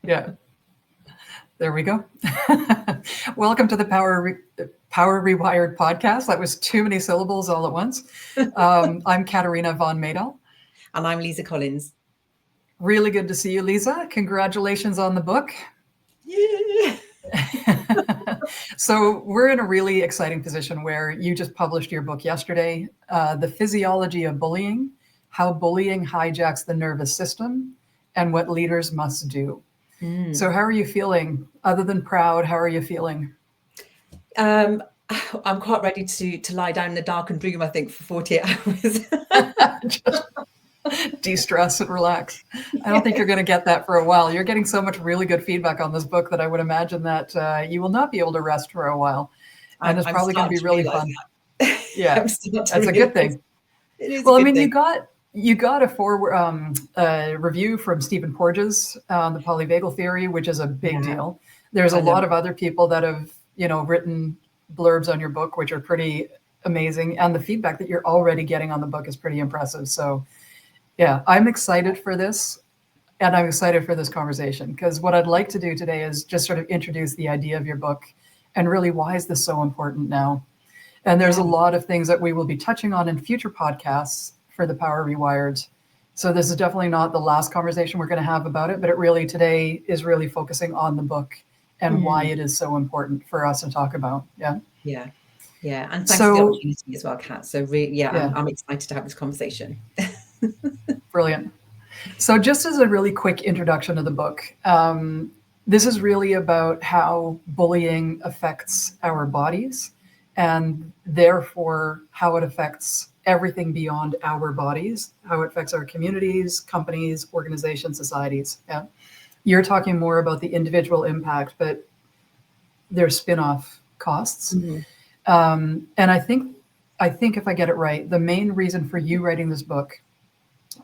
Yeah. There we go. Welcome to the Power Rewired podcast. That was too many syllables all at once. I'm Catarina von Madel. And I'm Liza Collins. Really good to see you, Liza. Congratulations on the book. Yeah. So we're in a really exciting position where you just published your book yesterday, The Physiology of Bullying, How Bullying Hijacks the Nervous System and What Leaders Must Do. So how are you feeling? Other than proud, how are you feeling? I'm quite ready to lie down in the darkened room, I think, for 48 hours. Just de-stress and relax. I don't think you're going to get that for a while. You're getting so much really good feedback on this book that I would imagine that you will not be able to rest for a while. And it's probably going to be really fun. Yeah, that's a good thing. It is well, a I good mean, thing. you got a review from Stephen Porges on the polyvagal theory, which is a big deal. There's a lot of other people that have, written blurbs on your book, which are pretty amazing. And the feedback that you're already getting on the book is pretty impressive. So yeah, I'm excited for this. And I'm excited for this conversation because what I'd like to do today is just sort of introduce the idea of your book and really why is this so important now? And there's a lot of things that we will be touching on in future podcasts for the Power Rewired. So this is definitely not the last conversation we're going to have about it, but it really today is really focusing on the book and why it is so important for us to talk about. Yeah. Yeah. Yeah. And thanks for the opportunity as well, Kat. So I'm excited to have this conversation. Brilliant. So just as a really quick introduction to the book, this is really about how bullying affects our bodies and therefore how it affects everything beyond our bodies, how it affects our communities, companies, organizations, societies. Yeah. You're talking more about the individual impact, but there's spin-off costs. And I think if I get it right, the main reason for you writing this book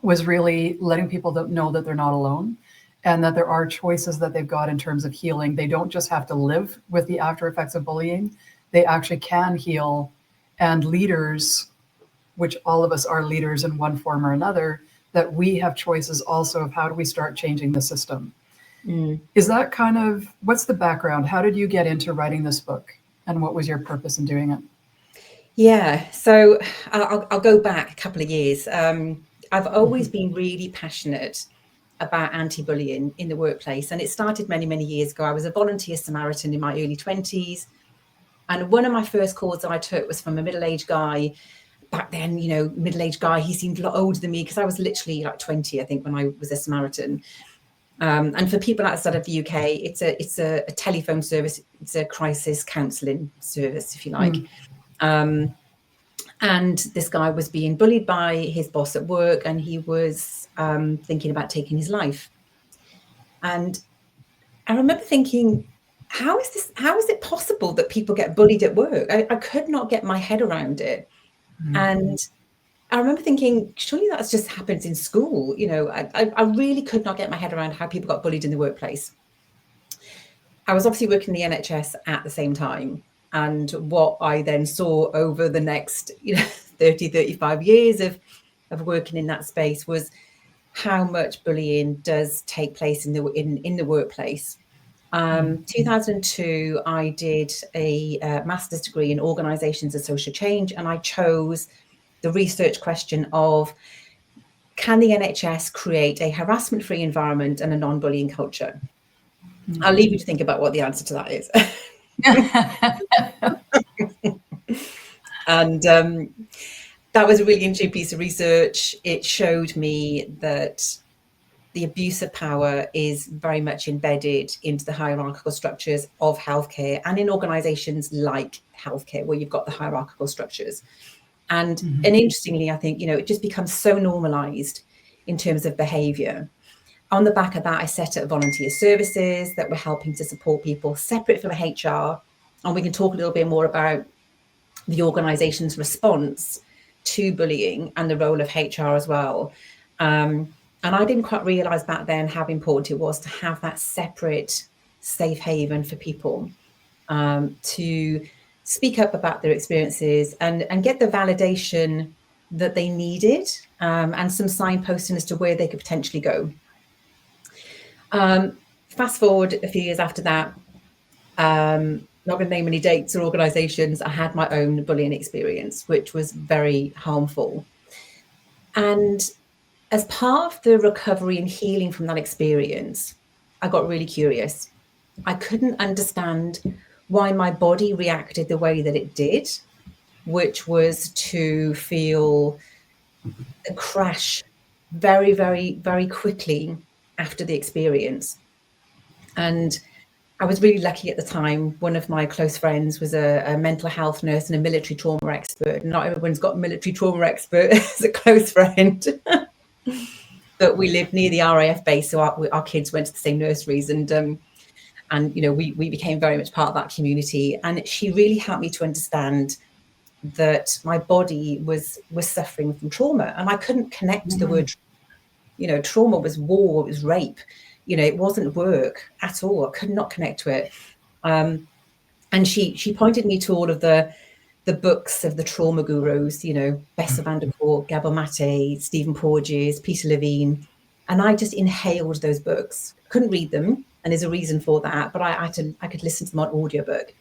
was really letting people know that they're not alone and that there are choices that they've got in terms of healing. They don't just have to live with the after effects of bullying. They actually can heal, and leaders, which all of us are leaders in one form or another, that we have choices also of how do we start changing the system. Is that kind of, what's the background? How did you get into writing this book and what was your purpose in doing it? Yeah, so I'll go back a couple of years. I've always been really passionate about anti-bullying in the workplace. And it started many, many years ago. I was a volunteer Samaritan in my early 20s. And one of my first calls that I took was from a middle-aged guy. Back then, middle-aged guy, he seemed a lot older than me because I was literally like 20, I think, when I was a Samaritan. And for people outside of the UK, it's a telephone service. It's a crisis counselling service, if you like. And this guy was being bullied by his boss at work, and he was thinking about taking his life. And I remember thinking, how is it possible that people get bullied at work? I could not get my head around it. And I remember thinking, surely that just happens in school. I really could not get my head around how people got bullied in the workplace. I was obviously working in the NHS at the same time. And what I then saw over the next 30, 35 years of working in that space was how much bullying does take place in the workplace. 2002, I did a master's degree in organisations and social change, and I chose the research question of, can the NHS create a harassment-free environment and a non-bullying culture? I'll leave you to think about what the answer to that is. And that was a really interesting piece of research. It showed me that the abuse of power is very much embedded into the hierarchical structures of healthcare and in organizations like healthcare, where you've got the hierarchical structures. And interestingly, I think, it just becomes so normalized in terms of behavior. On the back of that, I set up volunteer services that were helping to support people separate from HR. And we can talk a little bit more about the organization's response to bullying and the role of HR as well. And I didn't quite realize back then how important it was to have that separate safe haven for people to speak up about their experiences and get the validation that they needed, and some signposting as to where they could potentially go. Fast forward a few years after that, not going to name any dates or organisations, I had my own bullying experience, which was very harmful. And as part of the recovery and healing from that experience, I got really curious. I couldn't understand why my body reacted the way that it did, which was to feel a crash very, very, very quickly after the experience. And I was really lucky at the time. One of my close friends was a mental health nurse and a military trauma expert. Not everyone's got a military trauma expert as a close friend. But we lived near the RAF base, so our kids went to the same nurseries, and you know, we became very much part of that community. And she really helped me to understand that my body was suffering from trauma, and I couldn't connect to the word. You know, trauma was war, it was rape. You know, it wasn't work at all. I could not connect to it. And she pointed me to all of the books of the trauma gurus, you know, Bessa van der Kolk, Gabor Mate, Stephen Porges, Peter Levine. And I just inhaled those books. Couldn't read them, and there's a reason for that, but I could listen to them on audiobook.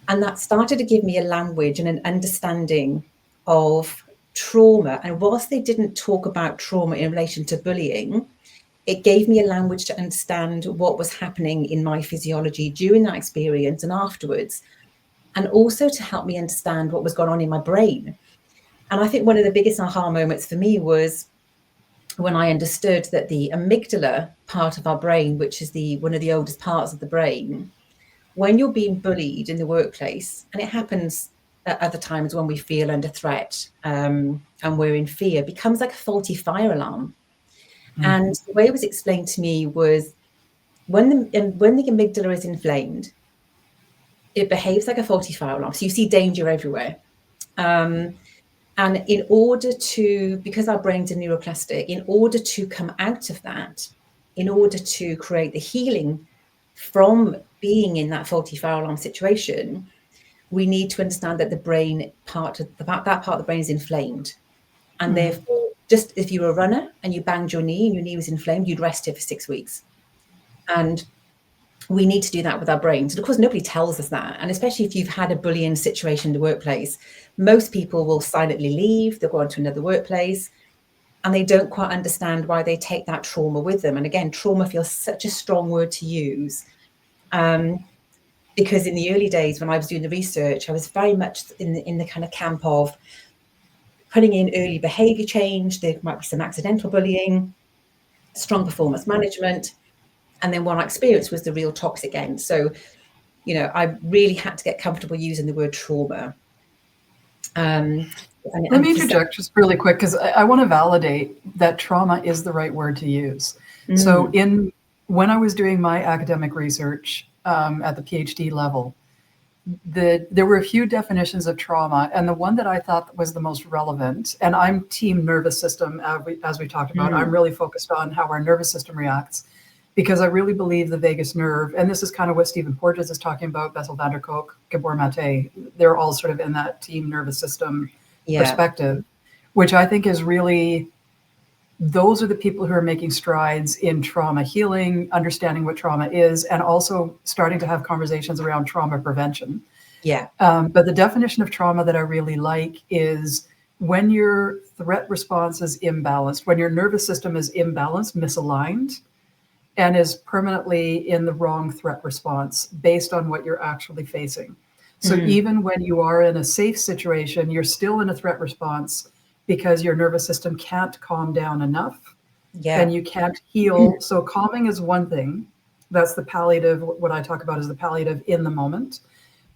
And that started to give me a language and an understanding of trauma. And whilst they didn't talk about trauma in relation to bullying, it gave me a language to understand what was happening in my physiology during that experience and afterwards, and also to help me understand what was going on in my brain. And I think one of the biggest aha moments for me was when I understood that the amygdala part of our brain, which is one of the oldest parts of the brain, when you're being bullied in the workplace, and it happens at other times when we feel under threat and we're in fear, becomes like a faulty fire alarm. And the way it was explained to me was when the amygdala is inflamed, it behaves like a faulty fire alarm. So you see danger everywhere. And in order to, because our brains are neuroplastic, in order to come out of that, in order to create the healing from being in that faulty fire alarm situation, we need to understand that the brain part of that part of the brain is inflamed. And therefore, just if you were a runner and you banged your knee and your knee was inflamed, you'd rest it for 6 weeks. And we need to do that with our brains. And of course, nobody tells us that. And especially if you've had a bullying situation in the workplace, most people will silently leave, they'll go on to another workplace, and they don't quite understand why they take that trauma with them. And again, trauma feels such a strong word to use. Because in the early days when I was doing the research, I was very much in the kind of camp of putting in early behaviour change. There might be some accidental bullying, strong performance management. And then what I experienced was the real toxic end. So, you know, I really had to get comfortable using the word trauma. Let me interject just really quick, because I want to validate that trauma is the right word to use. So when I was doing my academic research at the PhD level, there were a few definitions of trauma, and the one that I thought was the most relevant, and I'm team nervous system, as we talked about, I'm really focused on how our nervous system reacts, because I really believe the vagus nerve, and this is kind of what Stephen Porges is talking about, Bessel van der Kolk, Gabor Mate, they're all sort of in that team nervous system perspective, which I think is really, those are the people who are making strides in trauma healing, understanding what trauma is, and also starting to have conversations around trauma prevention. But the definition of trauma that I really like is when your threat response is imbalanced, when your nervous system is imbalanced, misaligned, and is permanently in the wrong threat response based on what you're actually facing. So even when you are in a safe situation, you're still in a threat response because your nervous system can't calm down enough and you can't heal. So calming is one thing. That's the palliative. What I talk about is the palliative in the moment.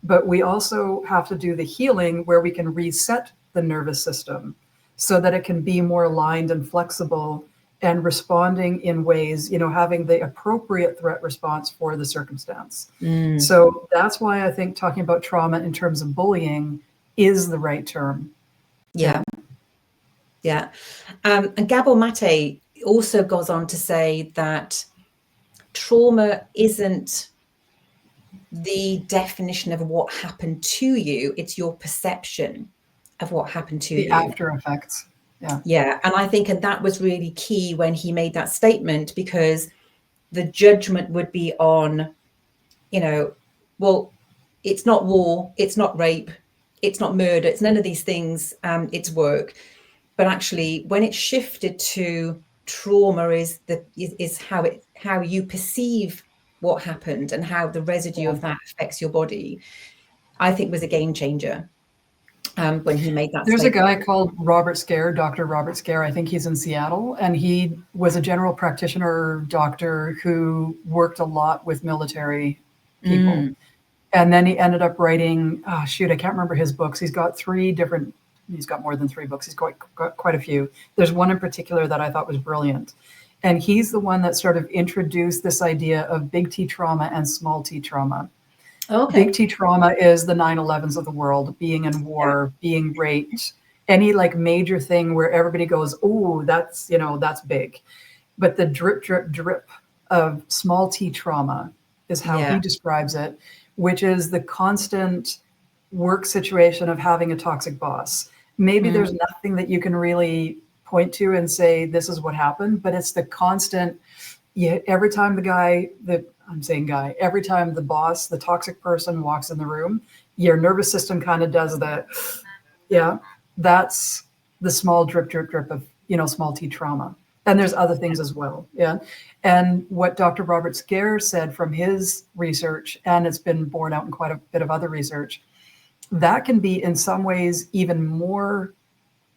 But we also have to do the healing where we can reset the nervous system so that it can be more aligned and flexible and responding in ways, you know, having the appropriate threat response for the circumstance. So that's why I think talking about trauma in terms of bullying is the right term. And Gabor Mate also goes on to say that trauma isn't the definition of what happened to you, it's your perception of what happened to you. The after effects. And I think, and that was really key when he made that statement, because the judgment would be on, well, it's not war, it's not rape, it's not murder, it's none of these things, it's work. But actually, when it's shifted to trauma is how you perceive what happened and how the residue of that affects your body, I think was a game changer. When he made that There's statement. a guy called Robert Scare, Dr. Robert Scare. I think he's in Seattle, and he was a general practitioner doctor who worked a lot with military people. And then he ended up writing, I can't remember his books. He's got more than 3 books. He's got quite a few. There's one in particular that I thought was brilliant. And he's the one that sort of introduced this idea of big T trauma and small t trauma. Okay. Big T trauma is the 9/11s of the world, being in war, being raped, any like major thing where everybody goes, oh, that's big. But the drip, drip, drip of small t trauma is how he describes it, which is the constant work situation of having a toxic boss. Maybe there's nothing that you can really point to and say, this is what happened, but it's the constant, every time every time the boss, the toxic person walks in the room, your nervous system kind of does that. That's the small drip, drip, drip of, small t trauma. And there's other things as well. And what Dr. Robert Scare said from his research, and it's been borne out in quite a bit of other research, that can be in some ways even more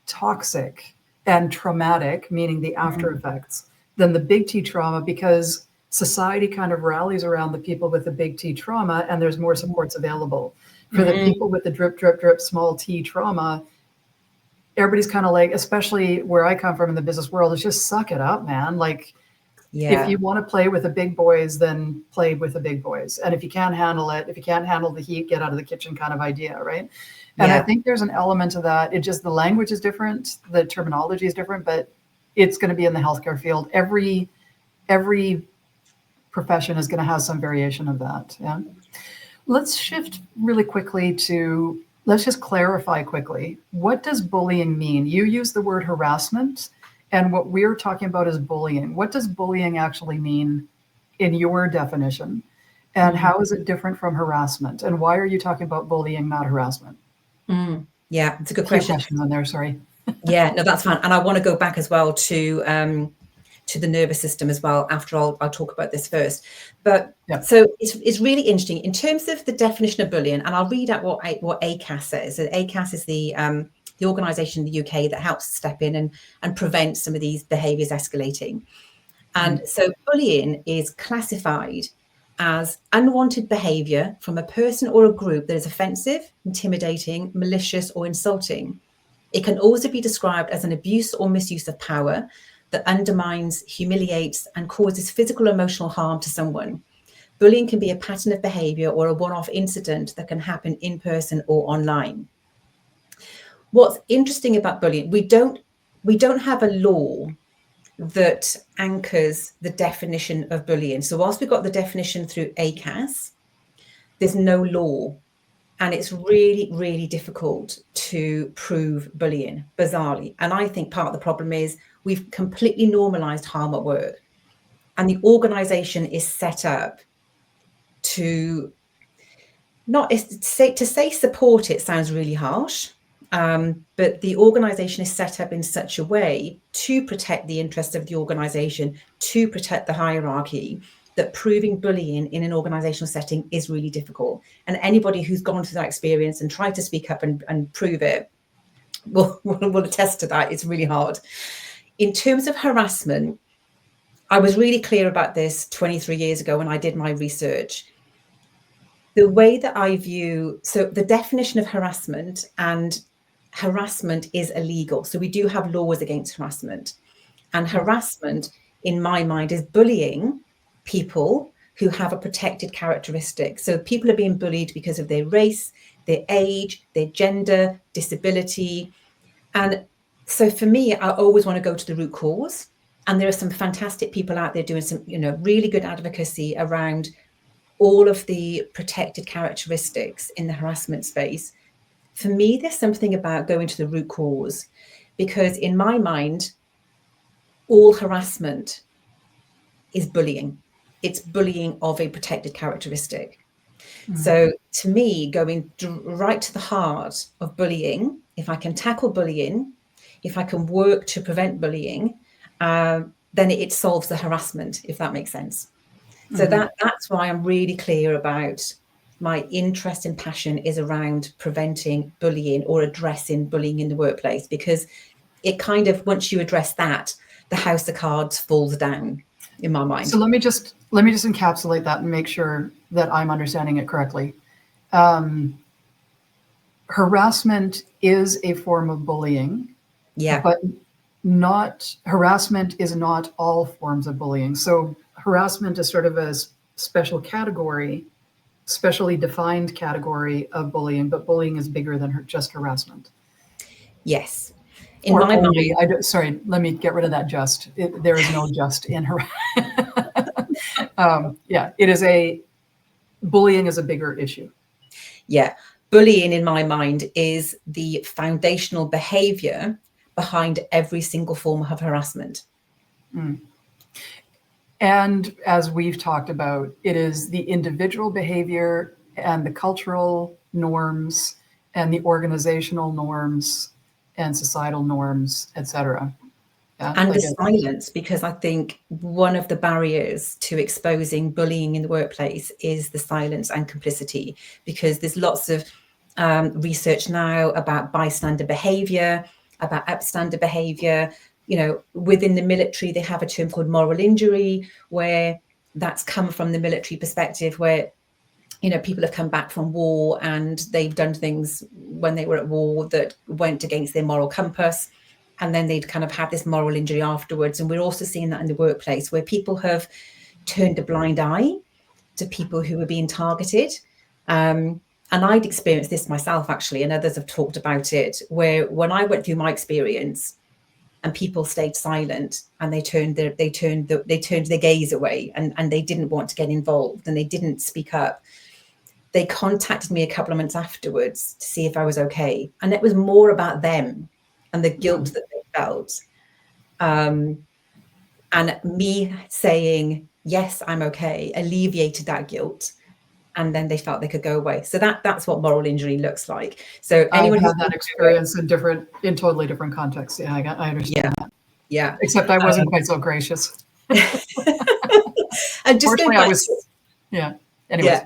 toxic and traumatic, meaning the after effects, than the big T trauma, because society kind of rallies around the people with the big T trauma and there's more supports available. For the people with the drip, drip, drip, small t trauma, everybody's kind of like, especially where I come from in the business world, is just suck it up, man. Like, if you want to play with the big boys, then play with the big boys. And if you can't handle it, if you can't handle the heat, get out of the kitchen kind of idea, right? And I think there's an element of that. It just, the language is different, the terminology is different, but it's going to be in the healthcare field. Every profession is going to have some variation of that. Let's shift really quickly let's just clarify quickly. What does bullying mean? You use the word harassment, and what we're talking about is bullying. What does bullying actually mean in your definition? And how is it different from harassment? And why are you talking about bullying, not harassment? Yeah, it's a good question. Questions on there, sorry. Yeah, no, that's fine. And I want to go back as well to the nervous system as well. After I'll talk about this first. But so it's really interesting in terms of the definition of bullying. And I'll read out what ACAS says. So ACAS is the organisation in the UK that helps step in and prevent some of these behaviours escalating. And so bullying is classified as unwanted behaviour from a person or a group that is offensive, intimidating, malicious, or insulting. It can also be described as an abuse or misuse of power that undermines, humiliates, and causes physical or emotional harm to someone. Bullying can be a pattern of behaviour or a one-off incident that can happen in person or online. What's interesting about bullying, we don't have a law that anchors the definition of bullying. So whilst we've got the definition through ACAS, there's no law. And it's really, really difficult to prove bullying, bizarrely. And I think part of the problem is we've completely normalized harm at work. And the organization is set up to say support it sounds really harsh. But the organization is set up in such a way to protect the interests of the organization, to protect the hierarchy, that proving bullying in an organizational setting is really difficult. And anybody who's gone through that experience and tried to speak up and prove it will attest to that. It's really hard. In terms of harassment, I was really clear about this 23 years ago when I did my research. The way that I view, so the definition of harassment, and harassment is illegal. So we do have laws against harassment. And harassment, in my mind, is bullying people who have a protected characteristic. So people are being bullied because of their race, their age, their gender, disability. And so for me, I always want to go to the root cause. And there are some fantastic people out there doing some, really good advocacy around all of the protected characteristics in the harassment space. For me, there's something about going to the root cause, because in my mind, all harassment is bullying. it's bullying of a protected characteristic. So to me, going right to the heart of bullying, if I can tackle bullying, if I can work to prevent bullying, then it solves the harassment, if that makes sense. So that's why I'm really clear about my interest and passion is around preventing bullying or addressing bullying in the workplace, because it kind of, once you address that, the house of cards falls down in my mind. So let me just encapsulate that and make sure that I'm understanding it correctly. Harassment is a form of bullying, but harassment is not all forms of bullying. So harassment is sort of a special category, specially defined category of bullying, but bullying is bigger than just harassment. Yes. In my mind, sorry, let me get rid of that just. There is no just in harassment. Bullying is a bigger issue. Yeah. Bullying, in my mind, is the foundational behaviour behind every single form of harassment. And as we've talked about, it is the individual behavior and the cultural norms and the organizational norms and societal norms, etc. And the silence, because I think one of the barriers to exposing bullying in the workplace is the silence and complicity, because there's lots of research now about bystander behaviour, about upstander behaviour. You know, within the military, they have a term called moral injury, where that's come from the military perspective, where, you know, people have come back from war and they've done things when they were at war that went against their moral compass. And then they'd kind of have this moral injury afterwards. And we're also seeing that in the workplace, where people have turned a blind eye to people who are being targeted. And I'd experienced this myself, actually, and others have talked about it, where when I went through my experience and people stayed silent and they turned their gaze away and they didn't want to get involved and they didn't speak up, they contacted me a couple of months afterwards to see if I was okay. And it was more about them and the guilt that they felt. And me saying, yes, I'm okay, alleviated that guilt. And then they felt they could go away. So that's what moral injury looks like. So anyone I've had that experience in totally different contexts. Yeah, I understand that. Yeah. Except I wasn't quite so gracious. And just going back Anyways,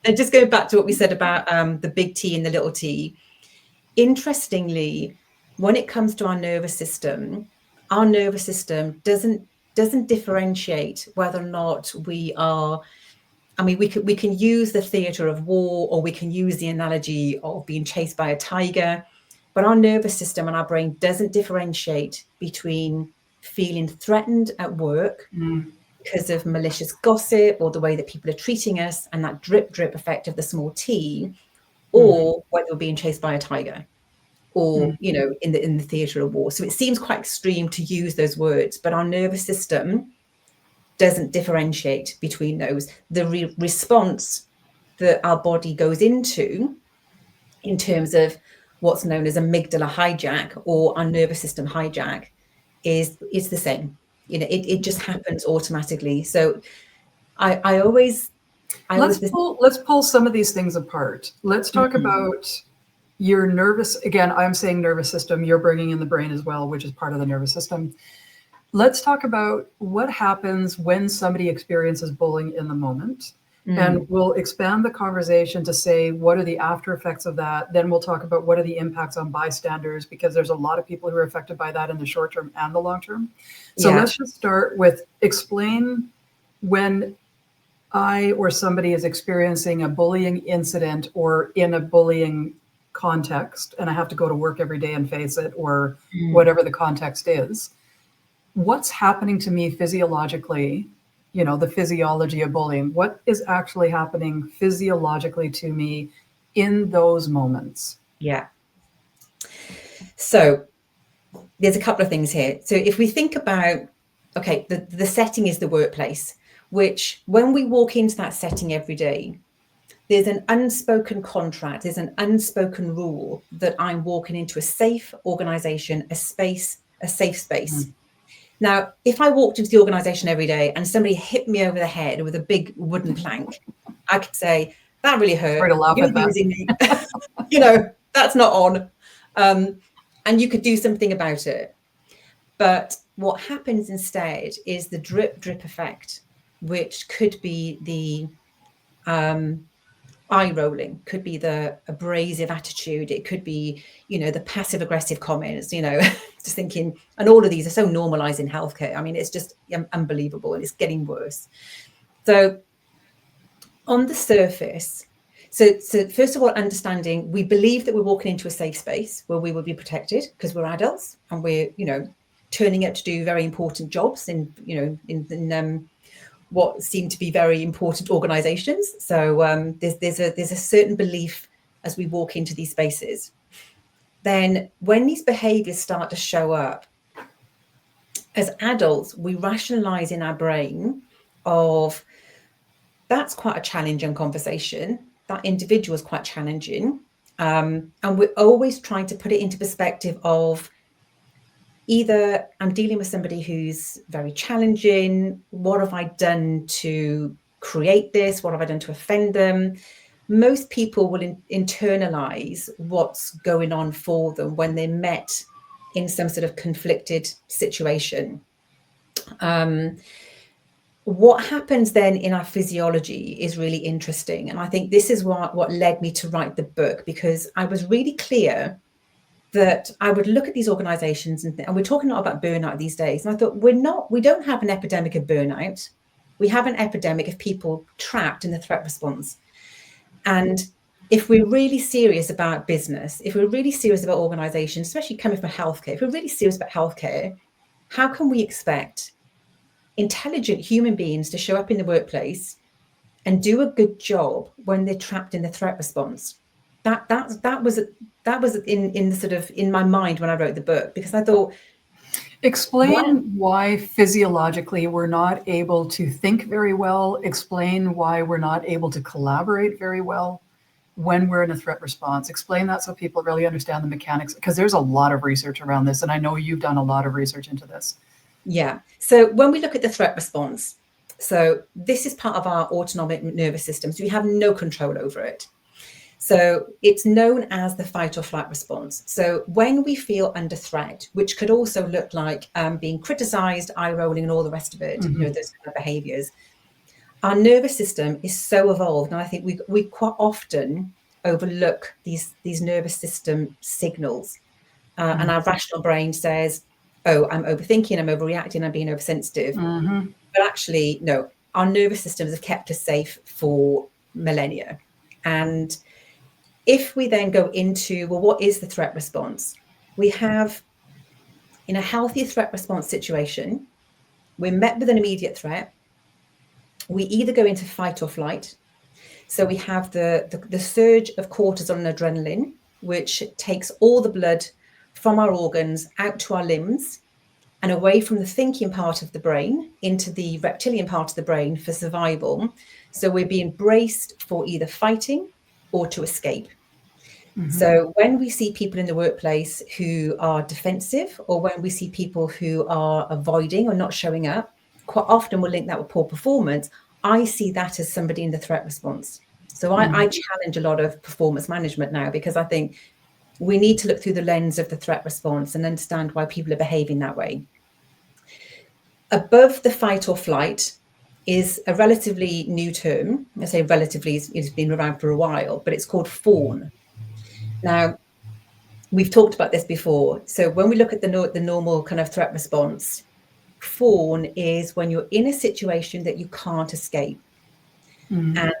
and just going back to what we said about the big T and the little t. Interestingly, when it comes to our nervous system doesn't differentiate whether or not we are. I mean, we can use the theatre of war, or we can use the analogy of being chased by a tiger, but our nervous system and our brain doesn't differentiate between feeling threatened at work because of malicious gossip or the way that people are treating us, and that drip effect of the small t, or whether we're being chased by a tiger, or you know, in the theatre of war. So it seems quite extreme to use those words, but our nervous system doesn't differentiate between those. The response that our body goes into in terms of what's known as amygdala hijack or our nervous system hijack is the same. You know, it just happens automatically. So let's pull some of these things apart. Let's talk about your nervous, again, I'm saying nervous system, you're bringing in the brain as well, which is part of the nervous system. Let's talk about what happens when somebody experiences bullying in the moment. And we'll expand the conversation to say, what are the after effects of that? Then we'll talk about what are the impacts on bystanders, because there's a lot of people who are affected by that in the short term and the long term. So let's just start with explain when I or somebody is experiencing a bullying incident or in a bullying context, and I have to go to work every day and face it, or whatever the context is. What's happening to me physiologically, you know, the physiology of bullying, what is actually happening physiologically to me in those moments? Yeah. So there's a couple of things here. So if we think about, okay, the setting is the workplace, which when we walk into that setting every day, there's an unspoken contract, there's an unspoken rule that I'm walking into a safe organization, a safe space. Now, if I walked into the organization every day and somebody hit me over the head with a big wooden plank, I could say, that really hurt. Sorry to laugh You're at that. using me. You know, that's not on. And you could do something about it. But what happens instead is the drip effect, which could be the eye rolling, could be the abrasive attitude, it could be, you know, the passive aggressive comments, you know, just thinking, and all of these are so normalized in healthcare. I mean, it's just unbelievable, and it's getting worse. So on the surface, so first of all, understanding, we believe that we're walking into a safe space where we will be protected because we're adults and we're, you know, turning up to do very important jobs in, you know, in what seem to be very important organizations. So there's a certain belief as we walk into these spaces. Then when these behaviors start to show up, as adults, we rationalize in our brain of, that's quite a challenging conversation. That individual is quite challenging. And we're always trying to put it into perspective of, either I'm dealing with somebody who's very challenging. What have I done to create this? What have I done to offend them? Most people will internalize what's going on for them when they're met in some sort of conflicted situation. What happens then in our physiology is really interesting. And I think this is what led me to write the book, because I was really clear that I would look at these organizations and we're talking a lot about burnout these days. And I thought, we don't have an epidemic of burnout. We have an epidemic of people trapped in the threat response. And if we're really serious about business, if we're really serious about organizations, especially coming from healthcare, if we're really serious about healthcare, how can we expect intelligent human beings to show up in the workplace and do a good job when they're trapped in the threat response? That was in the sort of in my mind when I wrote the book, because I thought, explain why physiologically we're not able to think very well. Explain why we're not able to collaborate very well when we're in a threat response. Explain that so people really understand the mechanics, because there's a lot of research around this, and I know you've done a lot of research into this. Yeah. So when we look at the threat response, so this is part of our autonomic nervous system, so we have no control over it. So it's known as the fight or flight response. So when we feel under threat, which could also look like being criticized, eye rolling, and all the rest of it, you know, those kind of behaviors, our nervous system is so evolved. And I think we quite often overlook these nervous system signals. And our rational brain says, oh, I'm overthinking, I'm overreacting, I'm being oversensitive. But actually, no, our nervous systems have kept us safe for millennia. And if we then go into, well, what is the threat response? We have, in a healthy threat response situation, we're met with an immediate threat. We either go into fight or flight. So we have the surge of cortisol and adrenaline, which takes all the blood from our organs out to our limbs and away from the thinking part of the brain into the reptilian part of the brain for survival. So we're being braced for either fighting or to escape. So when we see people in the workplace who are defensive, or when we see people who are avoiding or not showing up, quite often we'll link that with poor performance. I see that as somebody in the threat response. So I challenge a lot of performance management now, because I think we need to look through the lens of the threat response and understand why people are behaving that way. Above the fight or flight is a relatively new term. I say relatively, it's been around for a while, but it's called fawn. Now, we've talked about this before. So when we look at the normal kind of threat response, fawn is when you're in a situation that you can't escape. And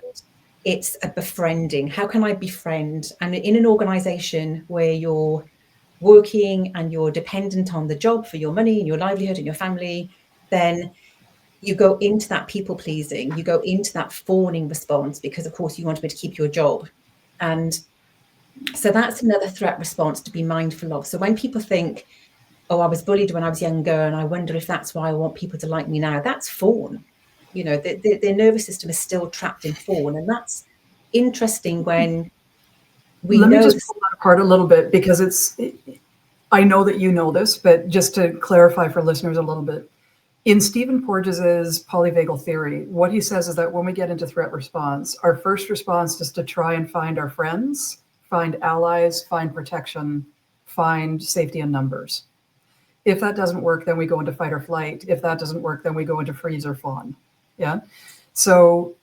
it's a befriending. How can I befriend? And in an organization where you're working and you're dependent on the job for your money and your livelihood and your family, then you go into that people pleasing, you go into that fawning response, because of course you want to be able to keep your job. And so that's another threat response to be mindful of. So when people think, oh, I was bullied when I was younger and I wonder if that's why I want people to like me now, that's fawn. You know, their nervous system is still trapped in fawn. And that's interesting when we Let know. me just pull that apart a little bit, because I know that you know this, but just to clarify for listeners a little bit, In Stephen Porges's polyvagal theory, what he says is that when we get into threat response, our first response is to try and find our friends, find allies, find protection, find safety in numbers. If that doesn't work, then we go into fight or flight. If that doesn't work, then we go into freeze or fawn. Yeah. So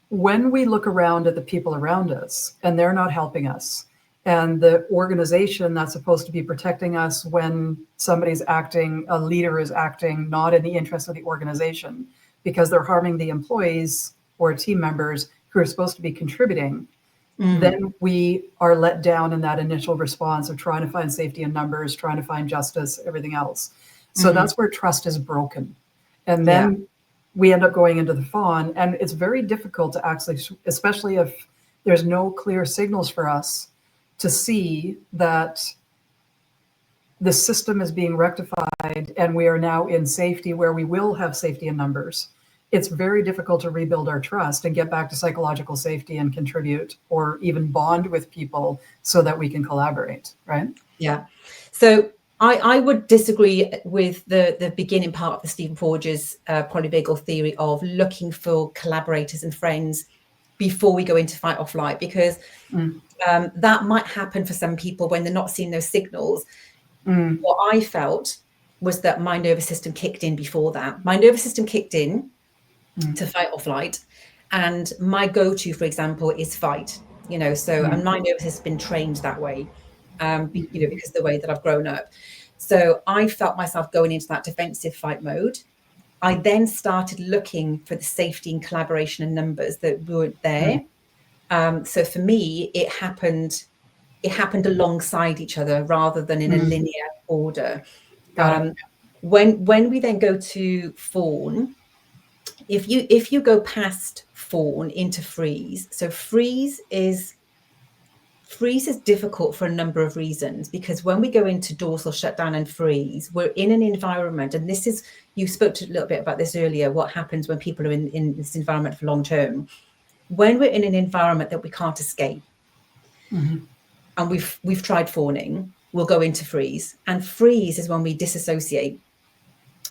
when we look around at the people around us and they're not helping us, and the organization that's supposed to be protecting us when somebody's acting, a leader is acting not in the interest of the organization because they're harming the employees or team members who are supposed to be contributing, then we are let down in that initial response of trying to find safety in numbers, trying to find justice, everything else. So that's where trust is broken. And then we end up going into the fawn, and it's very difficult to actually, especially if there's no clear signals for us to see that the system is being rectified and we are now in safety where we will have safety in numbers. It's very difficult to rebuild our trust and get back to psychological safety and contribute or even bond with people so that we can collaborate, right? Yeah. So I would disagree with the beginning part of the Stephen Porges polyvagal theory of looking for collaborators and friends before we go into fight or flight, because that might happen for some people when they're not seeing those signals. What I felt was that my nervous system kicked in before that. My nervous system kicked in to fight or flight, and my go-to, for example, is fight. And my nervous has been trained that way, because of the way that I've grown up. So I felt myself going into that defensive fight mode. I then started looking for the safety and collaboration and numbers that weren't there. So for me, it happened alongside each other rather than in a linear order. When we then go to fawn, if you go past fawn into freeze, so freeze is difficult for a number of reasons, because when we go into dorsal shutdown and freeze, we're in an environment, and this is, you spoke a little bit about this earlier, what happens when people are in this environment for long term. When we're in an environment that we can't escape, and we've tried fawning, we'll go into freeze, and freeze is when we disassociate.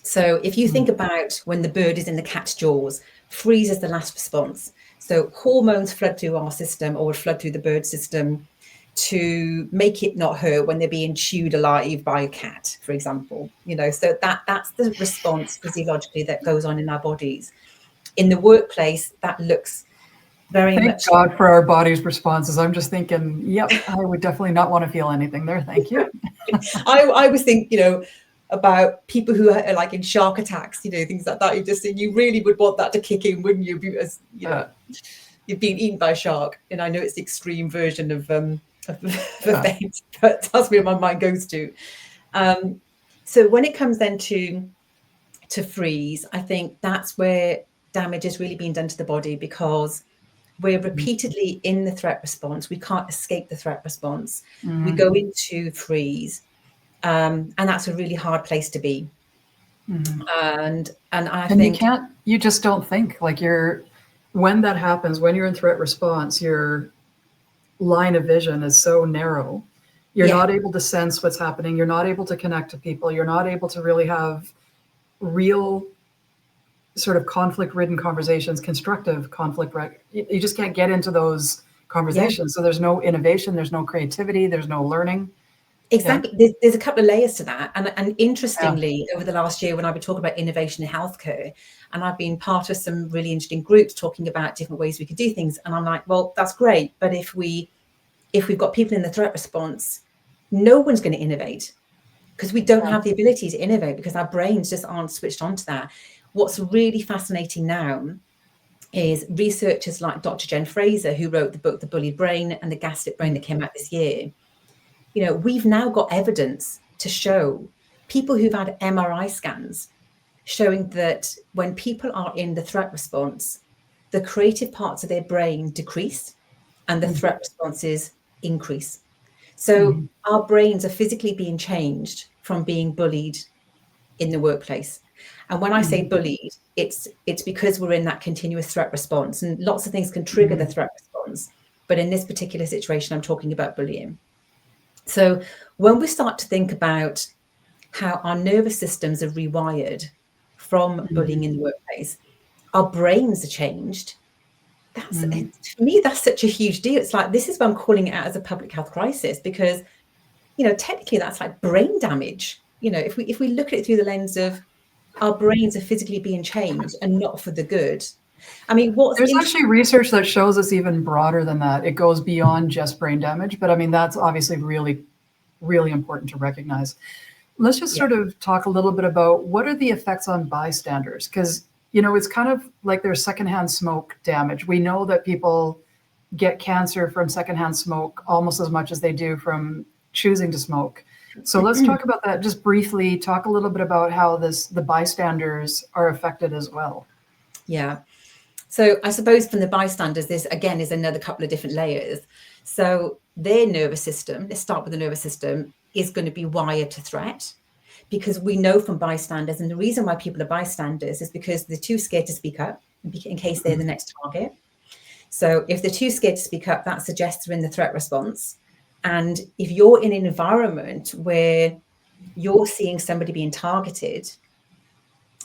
So if you think about when the bird is in the cat's jaws, freeze is the last response. So hormones flood through our system, or would flood through the bird system, to make it not hurt when they're being chewed alive by a cat, for example. So that's the response physiologically that goes on in our bodies. In the workplace, that looks very Thank much. God for our body's responses. I'm just thinking, yep, I would definitely not want to feel anything there. Thank you. I was thinking, about people who are like in shark attacks, things like that. You just think you really would want that to kick in, wouldn't you? As you've been eaten by a shark, and I know it's the extreme version of event, but that's where my mind goes to. So when it comes then to freeze, I think that's where damage is really being done to the body, because we're repeatedly in the threat response. We can't escape the threat response. We go into freeze. And that's a really hard place to be. And I think you just don't think like when that happens, when you're in threat response, your line of vision is so narrow. You're not able to sense what's happening. You're not able to connect to people. You're not able to really have real sort of conflict-ridden conversations, constructive conflict. You just can't get into those conversations. So there's no innovation. There's no creativity. There's no learning. Exactly. There's a couple of layers to that. And interestingly, over the last year, when I've been talking about innovation in healthcare, and I've been part of some really interesting groups talking about different ways we could do things. And I'm like, well, that's great. But if we've got people in the threat response, no one's going to innovate, because we don't have the ability to innovate, because our brains just aren't switched on to that. What's really fascinating now is researchers like Dr. Jen Fraser, who wrote the book, The Bullied Brain and the Gaslit Brain, that came out this year. We've now got evidence to show, people who've had MRI scans showing that when people are in the threat response, the creative parts of their brain decrease and the threat responses increase. So our brains are physically being changed from being bullied in the workplace. And when I say bullied, it's because we're in that continuous threat response, and lots of things can trigger the threat response. But in this particular situation, I'm talking about bullying. So when we start to think about how our nervous systems are rewired from bullying in the workplace, our brains are changed. That's for me, that's such a huge deal. It's like, this is why I'm calling it out as a public health crisis, because, you know, technically that's like brain damage. You know, if we look at it through the lens of our brains are physically being changed and not for the good. I mean, there's actually research that shows us even broader than that. It goes beyond just brain damage, but I mean, that's obviously really, really important to recognize. Let's just sort of talk a little bit about what are the effects on bystanders, because, you know, it's kind of like there's secondhand smoke damage. We know that people get cancer from secondhand smoke almost as much as they do from choosing to smoke. So let's talk about that just briefly. Talk a little bit about how the bystanders are affected as well. Yeah. So I suppose from the bystanders, this again is another couple of different layers. So their nervous system, let's start with the nervous system, is going to be wired to threat, because we know from bystanders, and the reason why people are bystanders is because they're too scared to speak up in case they're the next target. So if they're too scared to speak up, that suggests they're in the threat response. And if you're in an environment where you're seeing somebody being targeted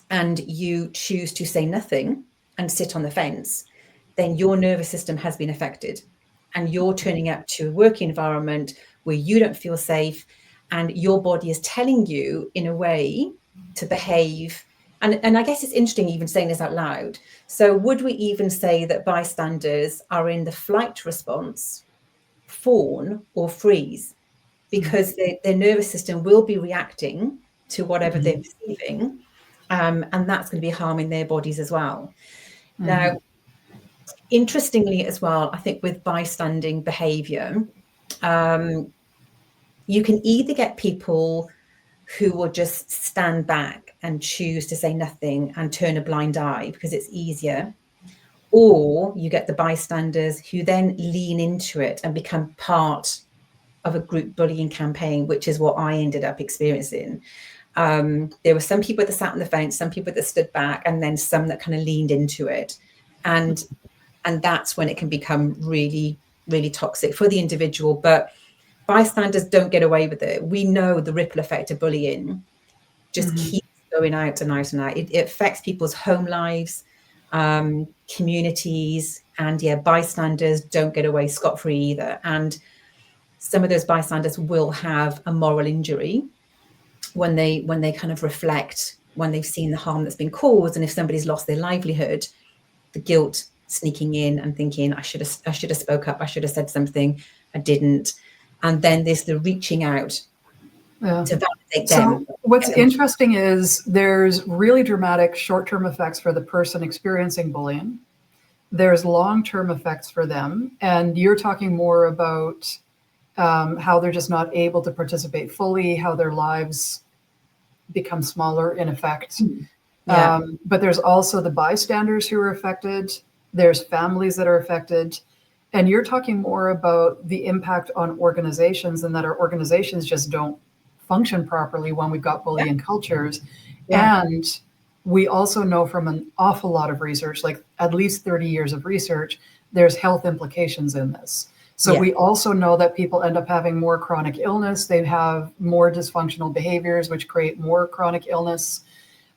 and you choose to say nothing and sit on the fence, then your nervous system has been affected. And you're turning up to a work environment where you don't feel safe, and your body is telling you in a way to behave. And I guess it's interesting even saying this out loud. So would we even say that bystanders are in the flight response, fawn or freeze? Because their nervous system will be reacting to whatever they're perceiving. And that's going to be harming their bodies as well. Now, interestingly as well, I think with bystanding behaviour, you can either get people who will just stand back and choose to say nothing and turn a blind eye because it's easier, or you get the bystanders who then lean into it and become part of a group bullying campaign, which is what I ended up experiencing. There were some people that sat on the fence, some people that stood back, and then some that kind of leaned into it. And that's when it can become really, really toxic for the individual. But bystanders don't get away with it. We know the ripple effect of bullying just keeps going out and out and out. It affects people's home lives, communities, and bystanders don't get away scot-free either. And some of those bystanders will have a moral injury when they kind of reflect, when they've seen the harm that's been caused, and if somebody's lost their livelihood, the guilt sneaking in and thinking, I should have spoke up, I should have said something, I didn't. And then there's the reaching out to validate them. So what's interesting is there's really dramatic short-term effects for the person experiencing bullying. There's long-term effects for them. And you're talking more about how they're just not able to participate fully, how their lives become smaller in effect. But there's also the bystanders who are affected. There's families that are affected. And you're talking more about the impact on organizations, and that our organizations just don't function properly when we've got bullying cultures. And we also know from an awful lot of research, like at least 30 years of research, there's health implications in this. So we also know that people end up having more chronic illness. They have more dysfunctional behaviors, which create more chronic illness.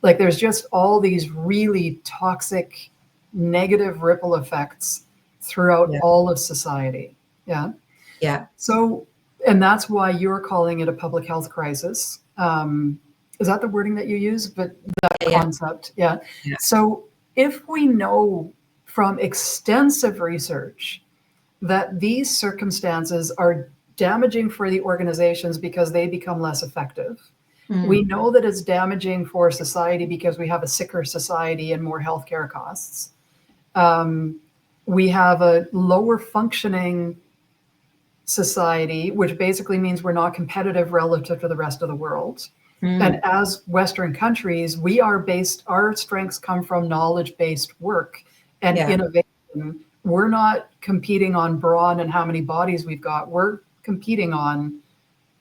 Like there's just all these really toxic, negative ripple effects throughout all of society. So, and that's why you're calling it a public health crisis. Is that the wording that you use? But that concept, So if we know from extensive research that these circumstances are damaging for the organizations because they become less effective, we know that it's damaging for society because we have a sicker society and more healthcare costs. We have a lower functioning society, which basically means we're not competitive relative to the rest of the world. And as Western countries, our strengths come from knowledge-based work and innovation. We're not competing on brawn and how many bodies we've got. We're competing on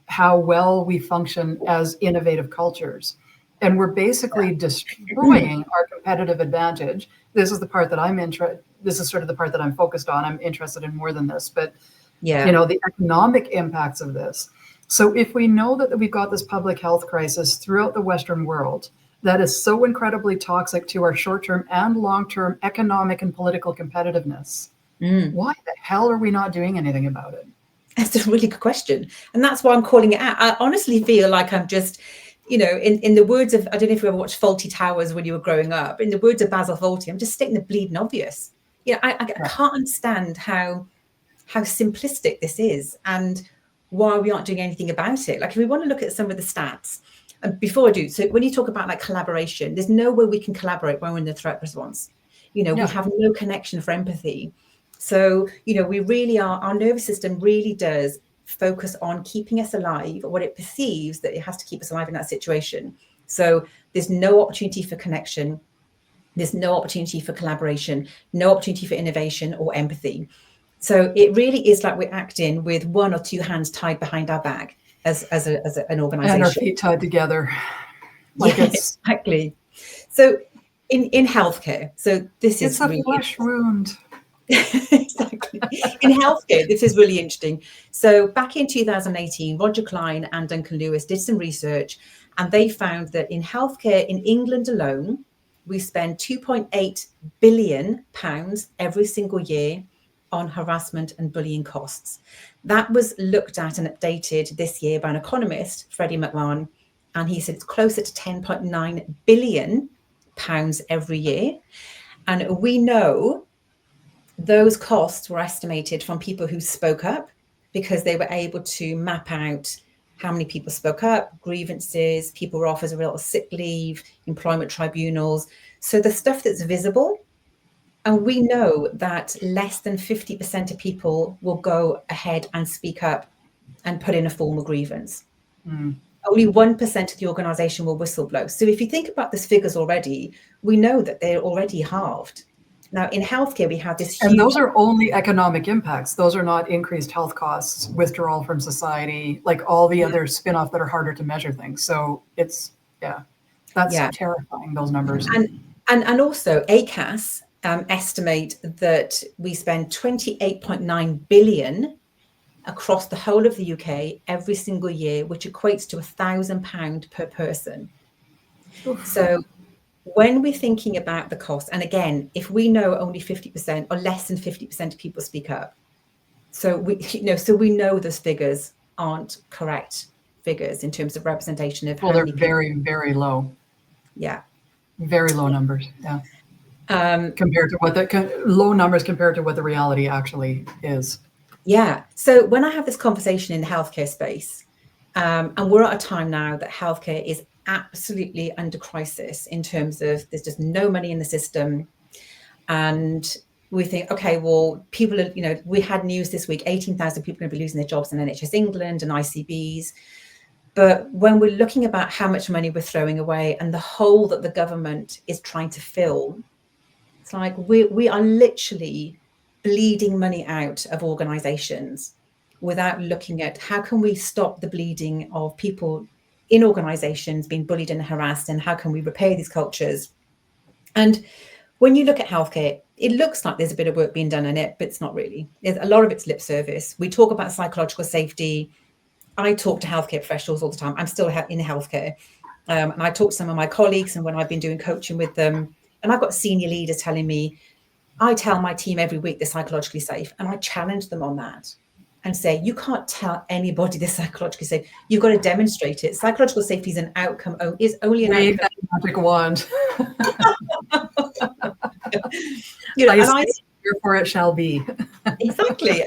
how well we function as innovative cultures. And we're basically destroying our competitive advantage. This is the part that this is sort of the part that I'm focused on. I'm interested in more than this, but you know, the economic impacts of this. So if we know that we've got this public health crisis throughout the Western world, that is so incredibly toxic to our short-term and long-term economic and political competitiveness. Why the hell are we not doing anything about it? That's a really good question. And that's why I'm calling it out. I honestly feel like I'm just, in the words of, I don't know if you ever watched Fawlty Towers when you were growing up, in the words of Basil Fawlty, I'm just stating the bleeding obvious. I can't understand how simplistic this is and why we aren't doing anything about it. Like, if we want to look at some of the stats, and before I do, so when you talk about like collaboration, there's no way we can collaborate when we're in the threat response. We have no connection for empathy. So, we really are, our nervous system really does focus on keeping us alive, or what it perceives that it has to keep us alive in that situation. So there's no opportunity for connection. There's no opportunity for collaboration, no opportunity for innovation or empathy. So it really is like we're acting with one or two hands tied behind our back as an organization. And our feet tied together. Like exactly. So in healthcare, so this is a flesh wound. Exactly. In healthcare, this is really interesting. So back in 2018, Roger Klein and Duncan Lewis did some research, and they found that in healthcare in England alone, we spend £2.8 billion every single year on harassment and bullying costs. That was looked at and updated this year by an economist, Freddie McMahon, and he said it's closer to £10.9 billion every year. And we know those costs were estimated from people who spoke up, because they were able to map out how many people spoke up, grievances, people were offered a little sick leave, employment tribunals. So the stuff that's visible, and we know that less than 50% of people will go ahead and speak up and put in a formal grievance. Only 1% of the organisation will whistleblow. So if you think about these figures already, we know that they're already halved. Now, in healthcare, we have this huge... And those are only economic impacts. Those are not increased health costs, withdrawal from society, like all the other spin-off that are harder to measure things. So it's, that's terrifying, those numbers. And also ACAS estimate that we spend 28.9 billion across the whole of the UK every single year, which equates to £1,000 per person. Oof. So when we're thinking about the cost, and again, if we know only 50% or less than 50% of people speak up, so we know those figures aren't correct figures in terms of representation of. Well, they're very, very low. Yeah, very low numbers. Yeah, compared to what low numbers compared to what the reality actually is. Yeah. So when I have this conversation in the healthcare space, and we're at a time now that healthcare is absolutely under crisis in terms of there's just no money in the system. And we think, okay, well, people are, we had news this week, 18,000 people are going to be losing their jobs in NHS England and ICBs. But when we're looking about how much money we're throwing away and the hole that the government is trying to fill, it's like we are literally bleeding money out of organizations without looking at how can we stop the bleeding of people in organizations being bullied and harassed, and how can we repair these cultures. And when you look at healthcare, it looks like there's a bit of work being done on it, but it's not really. There's a lot of it's lip service. We talk about psychological safety. I talk to healthcare professionals all the time. I'm still in healthcare, and I talk to some of my colleagues, and when I've been doing coaching with them, and I've got senior leaders telling me, I tell my team every week they're psychologically safe, and I challenge them on that and say, you can't tell anybody they're psychologically safe. You've got to demonstrate it. Psychological safety is an outcome, is only an Wave outcome. that magic wand. Therefore it shall be. Exactly.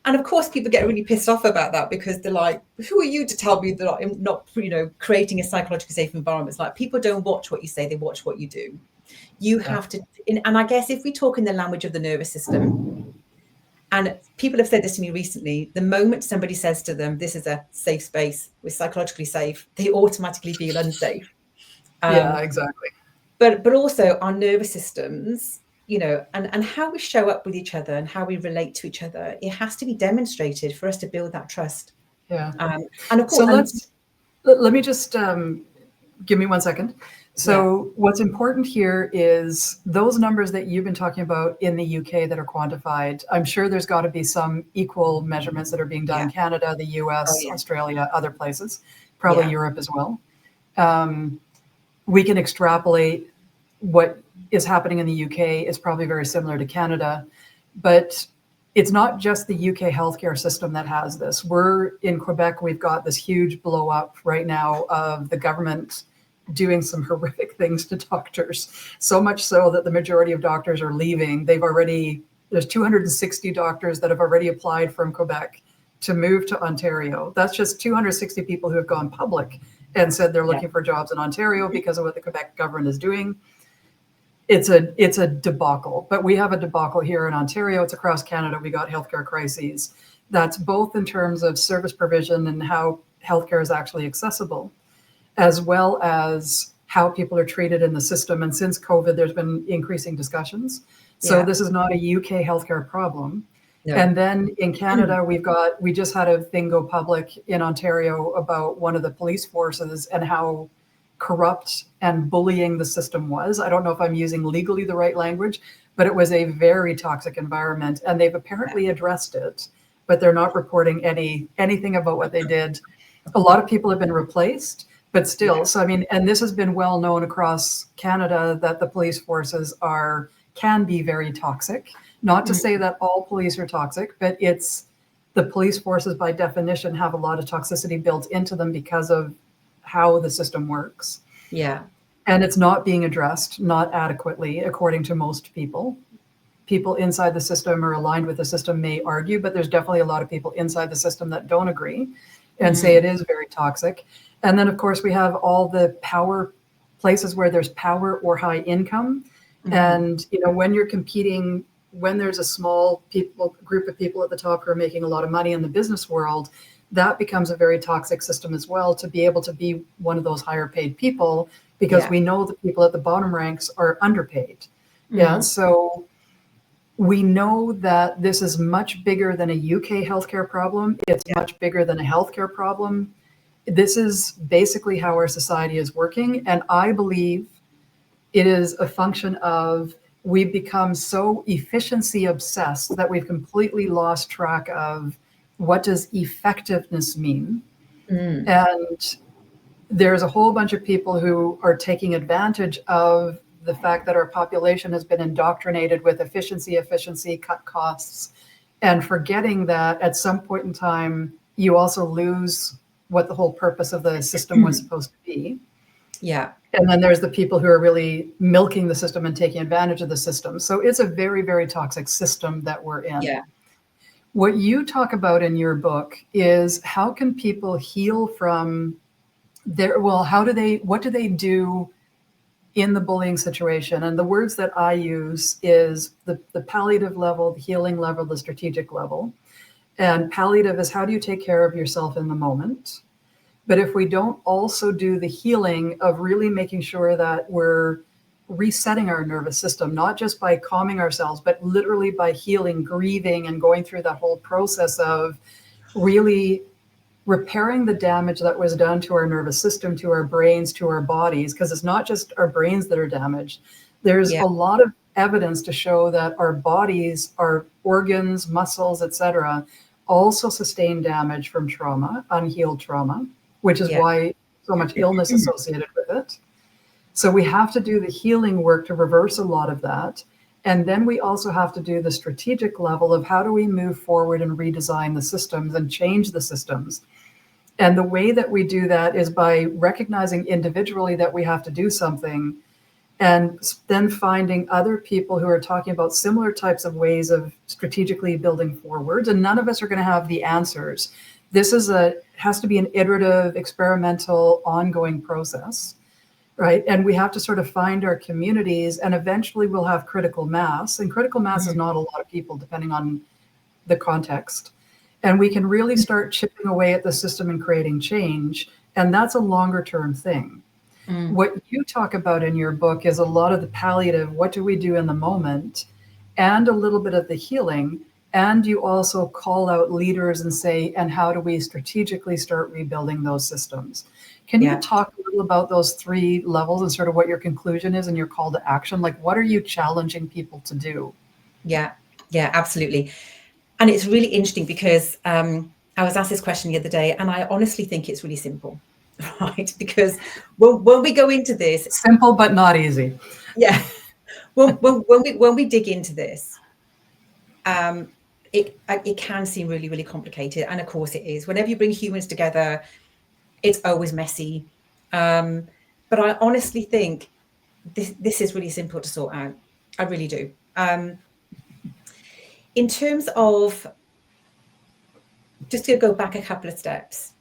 And of course people get really pissed off about that, because they're like, who are you to tell me that I'm not creating a psychologically safe environment? It's like, people don't watch what you say, they watch what you do. You have to, and I guess if we talk in the language of the nervous system, and people have said this to me recently, the moment somebody says to them, this is a safe space, we're psychologically safe, they automatically feel unsafe. Yeah, exactly. But also our nervous systems, and how we show up with each other and how we relate to each other, it has to be demonstrated for us to build that trust. Yeah. And of course, so let me just give me 1 second. So what's important here is those numbers that you've been talking about in the UK that are quantified. I'm sure there's got to be some equal measurements that are being done in Canada, the US, Australia, other places, probably Europe as well. we can extrapolate what is happening in the UK is probably very similar to Canada, but it's not just the UK healthcare system that has this. We're in Quebec, we've got this huge blow up right now of the government doing some horrific things to doctors, so much so that the majority of doctors are leaving. There's 260 doctors that have already applied from Quebec to move to Ontario. That's just 260 people who have gone public and said they're looking for jobs in Ontario because of what the Quebec government is doing. It's a debacle, but we have a debacle here in Ontario. It's across Canada. We got healthcare crises. That's both in terms of service provision and how healthcare is actually accessible, as well as how people are treated in the system. And since COVID, there's been increasing discussions. So this is not a UK healthcare problem. No. And then in Canada, we just had a thing go public in Ontario about one of the police forces and how corrupt and bullying the system was. I don't know if I'm using legally the right language, but it was a very toxic environment, and they've apparently addressed it, but they're not reporting anything about what they did. A lot of people have been replaced, but still, so I mean, and this has been well known across Canada that the police forces can be very toxic. Not to say that all police are toxic, but it's the police forces by definition have a lot of toxicity built into them because of how the system works. Yeah. And it's not being addressed, not adequately, according to most people. People inside the system or aligned with the system may argue, but there's definitely a lot of people inside the system that don't agree and say it is very toxic. And then, of course, we have all the power places where there's power or high income. And, you know, when you're competing, when there's a small group of people at the top who are making a lot of money in the business world, that becomes a very toxic system as well, to be able to be one of those higher paid people, because we know the people at the bottom ranks are underpaid. Yeah. So we know that this is much bigger than a UK healthcare problem. It's much bigger than a healthcare problem. This is basically how our society is working. And I believe it is a function of we've become so efficiency obsessed that we've completely lost track of what does effectiveness mean. And there's a whole bunch of people who are taking advantage of the fact that our population has been indoctrinated with efficiency, cut costs, and forgetting that at some point in time, you also lose what the whole purpose of the system was supposed to be. Yeah. And then there's the people who are really milking the system and taking advantage of the system. So it's a very, very toxic system that we're in. Yeah. What you talk about in your book is how can people heal from what do they do in the bullying situation? And the words that I use is the palliative level, the healing level, the strategic level. And palliative is how do you take care of yourself in the moment? But if we don't also do the healing of really making sure that we're resetting our nervous system, not just by calming ourselves, but literally by healing, grieving, and going through that whole process of really repairing the damage that was done to our nervous system, to our brains, to our bodies, because it's not just our brains that are damaged. There's a lot of evidence to show that our bodies, our organs, muscles, etc., also sustain damage from trauma, unhealed trauma, which is why so much illness associated with it. So we have to do the healing work to reverse a lot of that. And then we also have to do the strategic level of how do we move forward and redesign the systems and change the systems. And the way that we do that is by recognizing individually that we have to do something, and then finding other people who are talking about similar types of ways of strategically building forward. And none of us are going to have the answers. This has to be an iterative, experimental, ongoing process. Right. And we have to sort of find our communities, and eventually we'll have critical mass. And critical mass is not a lot of people, depending on the context. And we can really start chipping away at the system and creating change. And that's a longer term thing. What you talk about in your book is a lot of the palliative, what do we do in the moment, and a little bit of the healing. And you also call out leaders and say, and how do we strategically start rebuilding those systems? Can you talk a little about those three levels and sort of what your conclusion is and your call to action? Like, what are you challenging people to do? Yeah, absolutely. And it's really interesting because I was asked this question the other day, and I honestly think it's really simple. right? Because when we go into this, simple but not easy. yeah, when we dig into this, it can seem really, really complicated, and of course it is. Whenever you bring humans together, it's always messy. But I honestly think this is really simple to sort out. I really do. In terms of, just to go back a couple of steps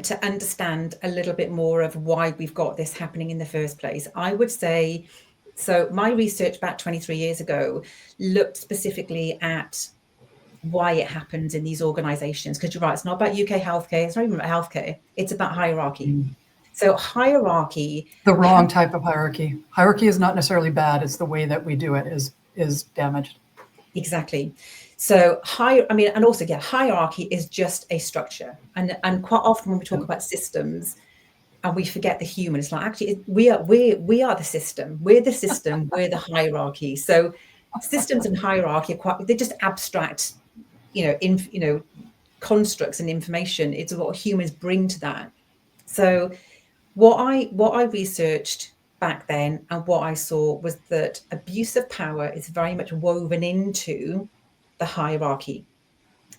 to understand a little bit more of why we've got this happening in the first place, I would say, so my research back 23 years ago looked specifically at why it happens in these organizations, because you're right, it's not about UK healthcare, it's not even about healthcare, it's about hierarchy. So hierarchy, the wrong type of hierarchy. Hierarchy is not necessarily bad, it's the way that we do it is damaged. Exactly. So and also, yeah, hierarchy is just a structure, and quite often when we talk about systems and we forget the human, it's like, actually we are the system, we're the hierarchy. So systems and hierarchy are quite, they're just abstract, constructs and information. It's what humans bring to that. So what I researched back then and what I saw was that abuse of power is very much woven into the hierarchy.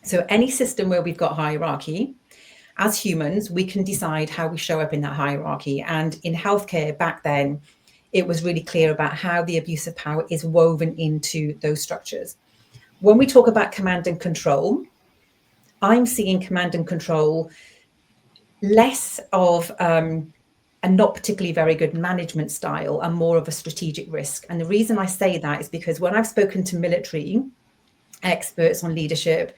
So any system where we've got hierarchy, as humans, we can decide how we show up in that hierarchy. And in healthcare back then, it was really clear about how the abuse of power is woven into those structures. When we talk about command and control, I'm seeing command and control less of a not particularly very good management style and more of a strategic risk. And the reason I say that is because when I've spoken to military experts on leadership,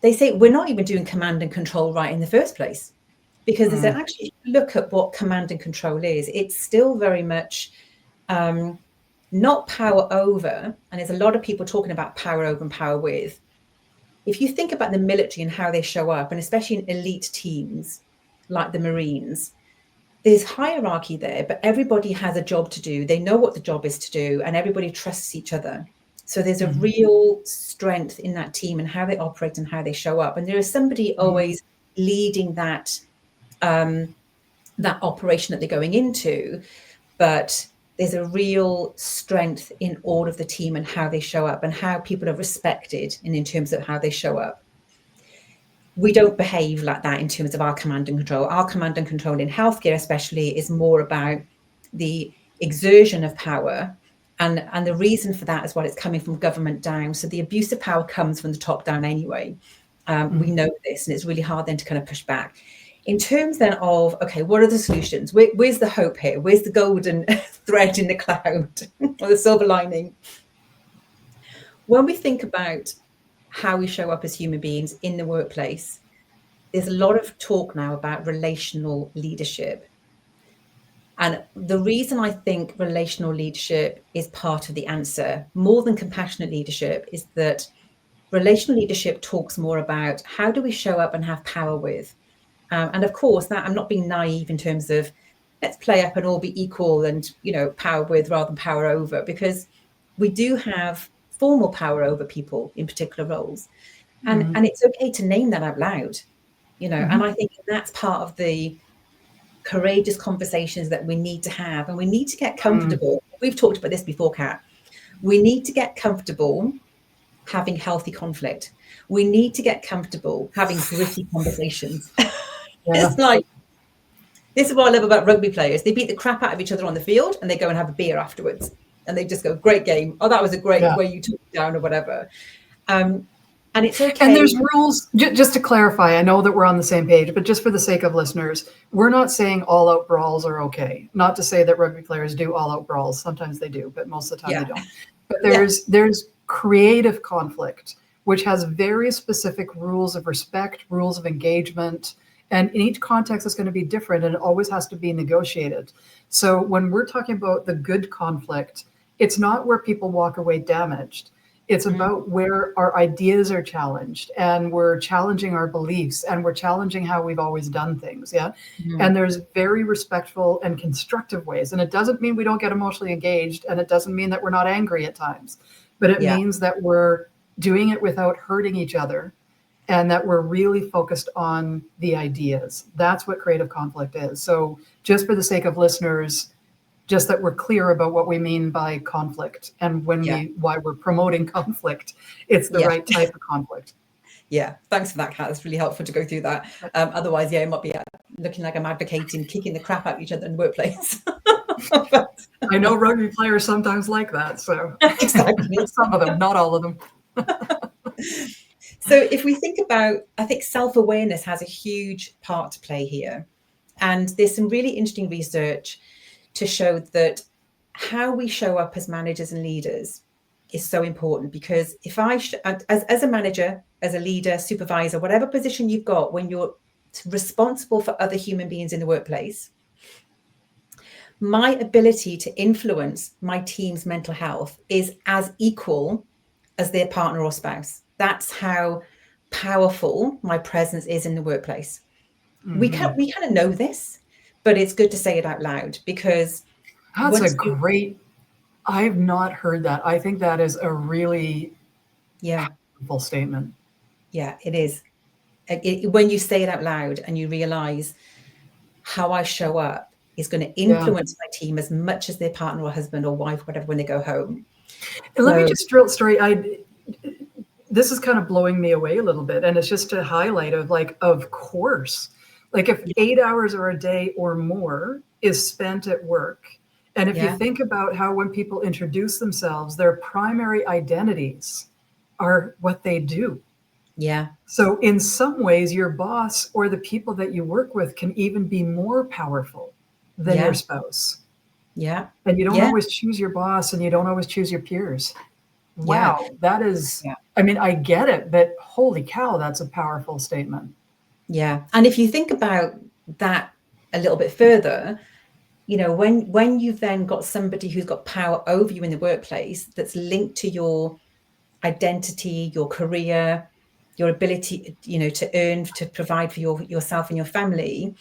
they say we're not even doing command and control right in the first place. Because they said, actually, look at what command and control is. It's still very much not power over. And there's a lot of people talking about power over and power with. If you think about the military and how they show up, and especially in elite teams like the Marines, there's hierarchy there, but everybody has a job to do. They know what the job is to do, and everybody trusts each other. So there's a real strength in that team and how they operate and how they show up. And there is somebody always leading that that operation that they're going into, but there's a real strength in all of the team and how they show up and how people are respected in terms of how they show up. We don't behave like that in terms of our command and control. Our command and control in healthcare especially is more about the exertion of power. And the reason for that is, well, it's coming from government down. So the abuse of power comes from the top down anyway. We know this, and it's really hard then to kind of push back. In terms then of, okay, what are the solutions? Where's the hope here? Where's the golden thread in the cloud or the silver lining? When we think about how we show up as human beings in the workplace, there's a lot of talk now about relational leadership. And the reason I think relational leadership is part of the answer, more than compassionate leadership, is that relational leadership talks more about how do we show up and have power with. And of course, that I'm not being naive in terms of let's play up and all be equal and, power with rather than power over, because we do have formal power over people in particular roles. And it's okay to name that out loud, and I think that's part of the courageous conversations that we need to have. And we need to get comfortable. We've talked about this before, Kat. We need to get comfortable having healthy conflict. We need to get comfortable having gritty conversations. It's like, this is what I love about rugby players. They beat the crap out of each other on the field and they go and have a beer afterwards. And they just go, great game. Oh, that was a great way you took it down or whatever. And it's okay. And there's rules, just to clarify, I know that we're on the same page, but just for the sake of listeners, we're not saying all out brawls are okay. Not to say that rugby players do all out brawls. Sometimes they do, but most of the time they don't. But there's creative conflict, which has very specific rules of respect, rules of engagement. And in each context, it's going to be different, and it always has to be negotiated. So when we're talking about the good conflict, it's not where people walk away damaged. It's about where our ideas are challenged, and we're challenging our beliefs, and we're challenging how we've always done things. And there's very respectful and constructive ways. And it doesn't mean we don't get emotionally engaged, and it doesn't mean that we're not angry at times, but it means that we're doing it without hurting each other. and that we're really focused on the ideas. That's what creative conflict is. So just for the sake of listeners, just that we're clear about what we mean by conflict, and why we're promoting conflict, it's the right type of conflict. Yeah, thanks for that, Kat. That's really helpful to go through that. Otherwise, it might be looking like I'm advocating kicking the crap out of each other in the workplace. But, I know rugby players sometimes like that, so exactly. Some of them, not all of them. So if we think about, I think self-awareness has a huge part to play here. And there's some really interesting research to show that how we show up as managers and leaders is so important, because if I, as a manager, as a leader, supervisor, whatever position you've got, when you're responsible for other human beings in the workplace, my ability to influence my team's mental health is as equal as their partner or spouse. That's how powerful my presence is in the workplace. Mm-hmm. We kind of know this, but it's good to say it out loud, because that's a great, I've not heard that. I think that is a really powerful statement. Yeah, it is. When you say it out loud and you realize how I show up is going to influence my team as much as their partner or husband or wife, whatever, when they go home. And let me just drill story. This is kind of blowing me away a little bit. And it's just to highlight of course, like if 8 hours or a day or more is spent at work. And if you think about how when people introduce themselves, their primary identities are what they do. Yeah. So in some ways, your boss or the people that you work with can even be more powerful than your spouse. Yeah. And you don't always choose your boss, and you don't always choose your peers. Wow. That is, I mean, I get it, but holy cow, that's a powerful statement. Yeah. And if you think about that a little bit further, you know, when you've then got somebody who's got power over you in the workplace, that's linked to your identity, your career, your ability, you know, to earn, to provide for yourself and your family,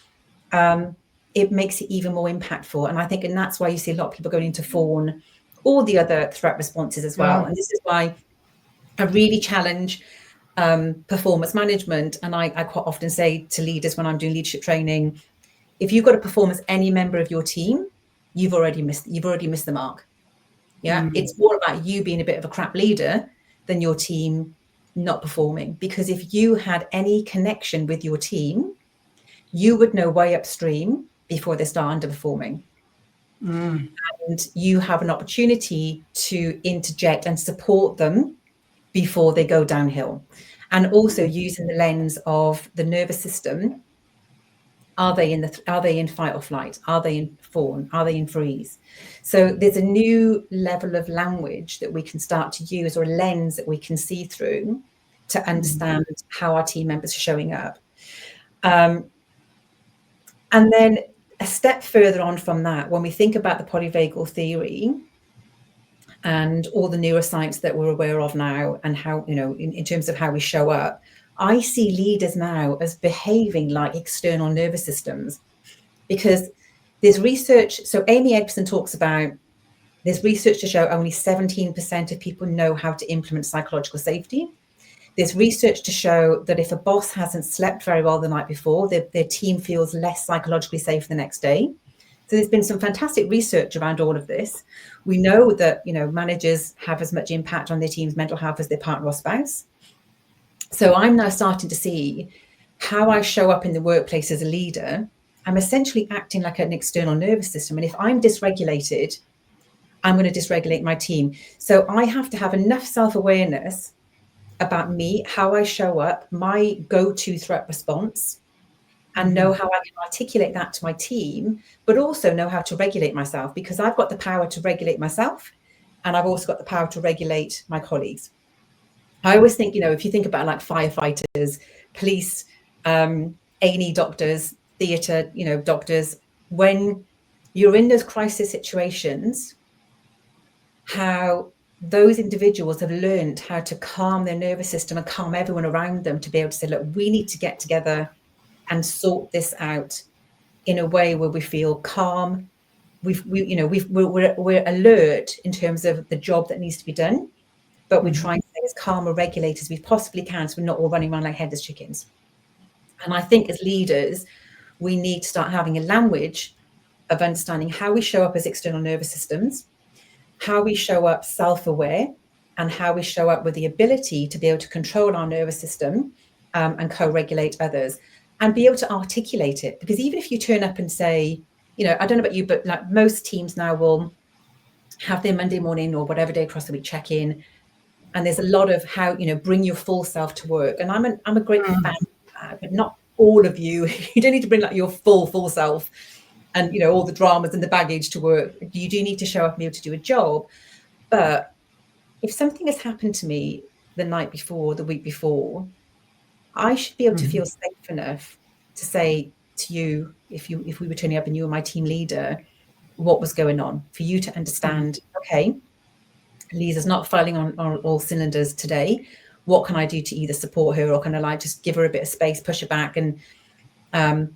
it makes it even more impactful. And I think, and that's why you see a lot of people going into fawn, all the other threat responses as well. And this is why I really challenge performance management. And I quite often say to leaders when I'm doing leadership training, if you've got to perform as any member of your team, you've already missed the mark. Yeah. It's more about you being a bit of a crap leader than your team not performing. Because if you had any connection with your team, you would know way upstream before they start underperforming. And you have an opportunity to interject and support them before they go downhill. And also using the lens of the nervous system. Are they in fight or flight? Are they in fawn? Are they in freeze? So there's a new level of language that we can start to use, or a lens that we can see through to understand how our team members are showing up. And then a step further on from that, when we think about the polyvagal theory and all the neuroscience that we're aware of now, and how, you know, in terms of how we show up, I see leaders now as behaving like external nervous systems, because there's research. So Amy Edson talks about, there's research to show only 17% of people know how to implement psychological safety. There's research to show that if a boss hasn't slept very well the night before, their team feels less psychologically safe the next day. So there's been some fantastic research around all of this. We know that, you know, managers have as much impact on their team's mental health as their partner or spouse. So I'm now starting to see how I show up in the workplace as a leader. I'm essentially acting like an external nervous system. And if I'm dysregulated, I'm going to dysregulate my team. So I have to have enough self-awareness about me, how I show up, my go-to threat response, and know how I can articulate that to my team, but also know how to regulate myself, because I've got the power to regulate myself, and I've also got the power to regulate my colleagues. I always think, you know, if you think about like firefighters, police, A&E doctors, theatre, you know, doctors, when you're in those crisis situations, how those individuals have learned how to calm their nervous system and calm everyone around them, to be able to say, look, we need to get together and sort this out in a way where we feel calm. We're alert in terms of the job that needs to be done, but we try and stay get as calm or regulated as we possibly can, so we're not all running around like headless chickens. And I think as leaders, we need to start having a language of understanding how we show up as external nervous systems, how we show up self-aware, and how we show up with the ability to be able to control our nervous system and co-regulate others, and be able to articulate it. Because even if you turn up and say, you know, I don't know about you, but like most teams now will have their Monday morning or whatever day across the week check-in, and there's a lot of how, you know, bring your full self to work. And I'm a great fan of that, but not all of you. You don't need to bring like your full self and, you know, all the dramas and the baggage to work. You do need to show up and be able to do a job. But if something has happened to me the night before, the week before, I should be able to feel safe enough to say to you, if we were turning up and you were my team leader, what was going on, for you to understand, okay, Liza's not firing on all cylinders today. What can I do to either support her, or can I like just give her a bit of space, push her back, and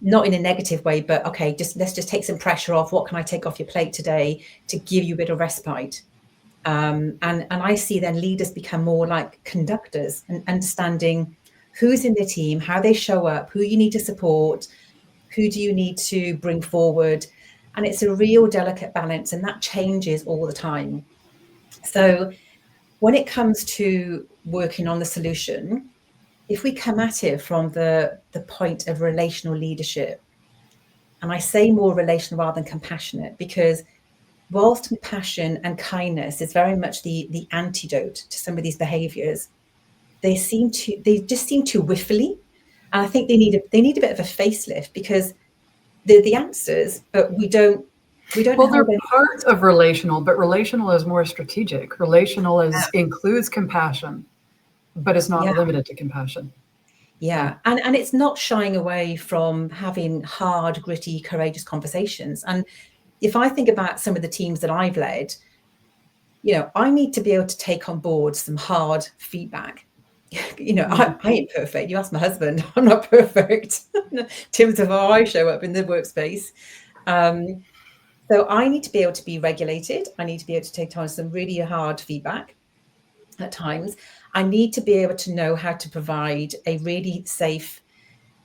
not in a negative way, but okay, let's just take some pressure off. What can I take off your plate today to give you a bit of respite? And I see then leaders become more like conductors, and understanding who's in the team, how they show up, who you need to support, who do you need to bring forward. And it's a real delicate balance, and that changes all the time. So when it comes to working on the solution, if we come at it from the point of relational leadership, and I say more relational rather than compassionate, because whilst compassion and kindness is very much the antidote to some of these behaviours, they just seem too whiffly. And I think they need a bit of a facelift, because they're the answers, but we don't. Well, they're part of relational, but relational is more strategic. Relational includes compassion, but it's not limited to compassion. Yeah. And it's not shying away from having hard, gritty, courageous conversations. And if I think about some of the teams that I've led, you know, I need to be able to take on board some hard feedback. You know, I ain't perfect. You ask my husband, I'm not perfect in terms of how I show up in the workspace. So I need to be able to be regulated. I need to be able to take on some really hard feedback at times. I need to be able to know how to provide a really safe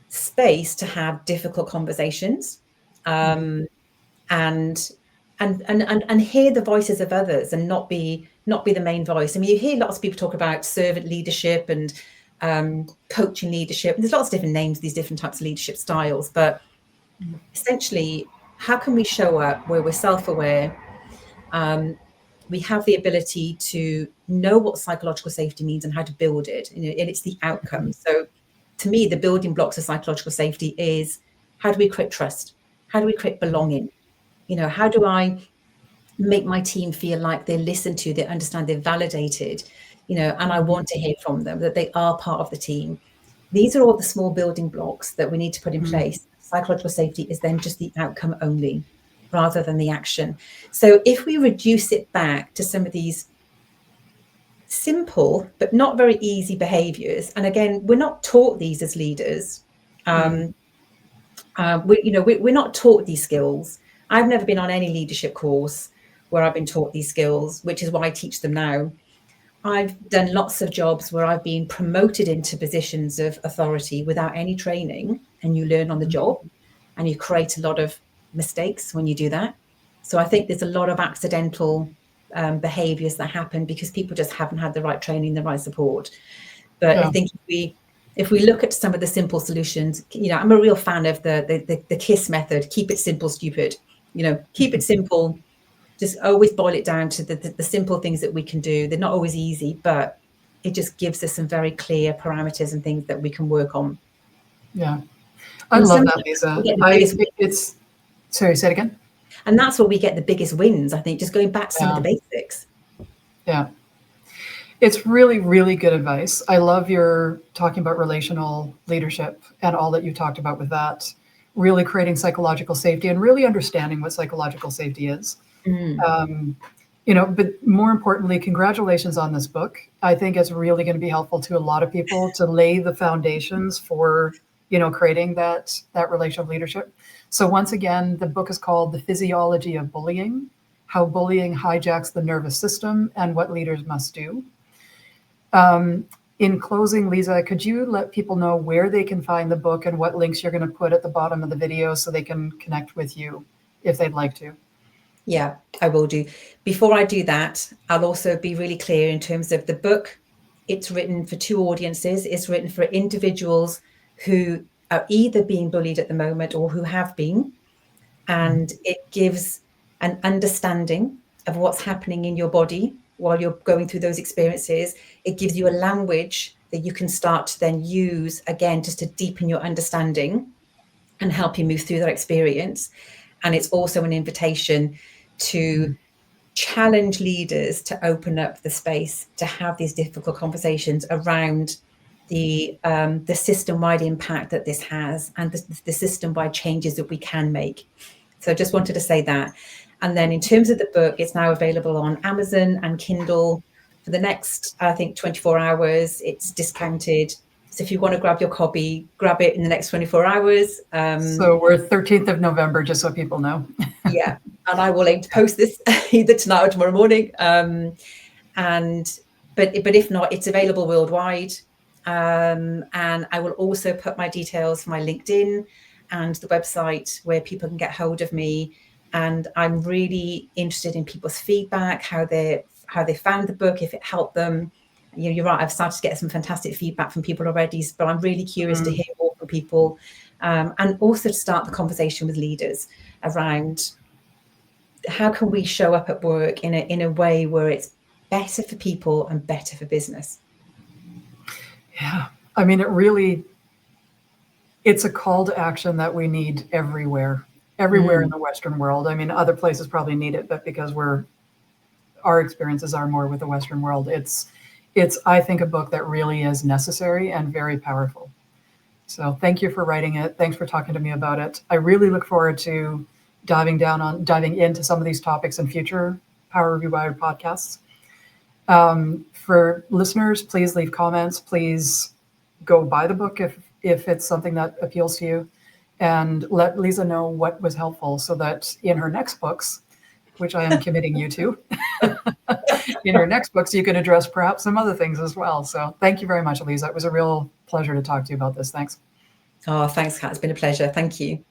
space to have difficult conversations, and hear the voices of others, and not be the main voice. I mean, you hear lots of people talk about servant leadership and coaching leadership, and there's lots of different names, these different types of leadership styles. But essentially, how can we show up where we're self-aware? We have the ability to know what psychological safety means and how to build it, and it's the outcome. So to me, the building blocks of psychological safety is, how do we create trust? How do we create belonging? You know, how do I make my team feel like they're listened to, they understand, they're validated, you know, and I want to hear from them, that they are part of the team. These are all the small building blocks that we need to put in place. Psychological safety is then just the outcome only, rather than the action. So if we reduce it back to some of these simple but not very easy behaviors, and again, we're not taught these as leaders. We're not taught these skills. I've never been on any leadership course where I've been taught these skills, which is why I teach them now. I've done lots of jobs where I've been promoted into positions of authority without any training, and you learn on the job, and you create a lot of mistakes when you do that. So I think there's a lot of accidental behaviors that happen because people just haven't had the right training, the right support. But I think if we look at some of the simple solutions, you know, I'm a real fan of the KISS method. Keep it simple, stupid. You know, keep it simple. Just always boil it down to the simple things that we can do. They're not always easy, but it just gives us some very clear parameters and things that we can work on. Yeah, I love that, Liza. Sorry, say it again. And that's where we get the biggest wins, I think, just going back to some of the basics. Yeah. It's really, really good advice. I love your talking about relational leadership and all that you talked about with that, really creating psychological safety and really understanding what psychological safety is. You know, but more importantly, congratulations on this book. I think it's really going to be helpful to a lot of people to lay the foundations for, you know, creating that relational leadership. So once again, the book is called The Physiology of Bullying: How Bullying Hijacks the Nervous System and What Leaders Must Do. In closing, Liza, could you let people know where they can find the book and what links you're going to put at the bottom of the video so they can connect with you if they'd like to? Yeah, I will do. Before I do that, I'll also be really clear in terms of the book. It's written for two audiences. It's written for individuals who are either being bullied at the moment or who have been. And it gives an understanding of what's happening in your body while you're going through those experiences. It gives you a language that you can start to then use again, just to deepen your understanding and help you move through that experience. And it's also an invitation to challenge leaders to open up the space to have these difficult conversations around the system-wide impact that this has and the system-wide changes that we can make. So I just wanted to say that. And then in terms of the book, it's now available on Amazon and Kindle for the next, I think, 24 hours. It's discounted. So if you want to grab your copy, grab it in the next 24 hours. So we're 13th of November, just so people know. Yeah, and I will aim to post this either tonight or tomorrow morning. But if not, it's available worldwide. And I will also put my details for my LinkedIn and the website where people can get hold of me. And I'm really interested in people's feedback, how they found the book, if it helped them. You know, you're right, I've started to get some fantastic feedback from people already, but I'm really curious to hear more from people, and also to start the conversation with leaders around how can we show up at work in a way where it's better for people and better for business. Yeah, I mean, it's a call to action that we need everywhere in the Western world. I mean, other places probably need it, but because our experiences are more with the Western world, it's, I think, a book that really is necessary and very powerful. So thank you for writing it. Thanks for talking to me about it. I really look forward to diving into some of these topics in future Power Rewired podcasts. For listeners, please leave comments. Please go buy the book if it's something that appeals to you, and let Liza know what was helpful so that in her next books, which I am committing you to, in her next books, you can address perhaps some other things as well. So thank you very much, Liza. It was a real pleasure to talk to you about this. Thanks. Oh, thanks, Kat. It's been a pleasure. Thank you.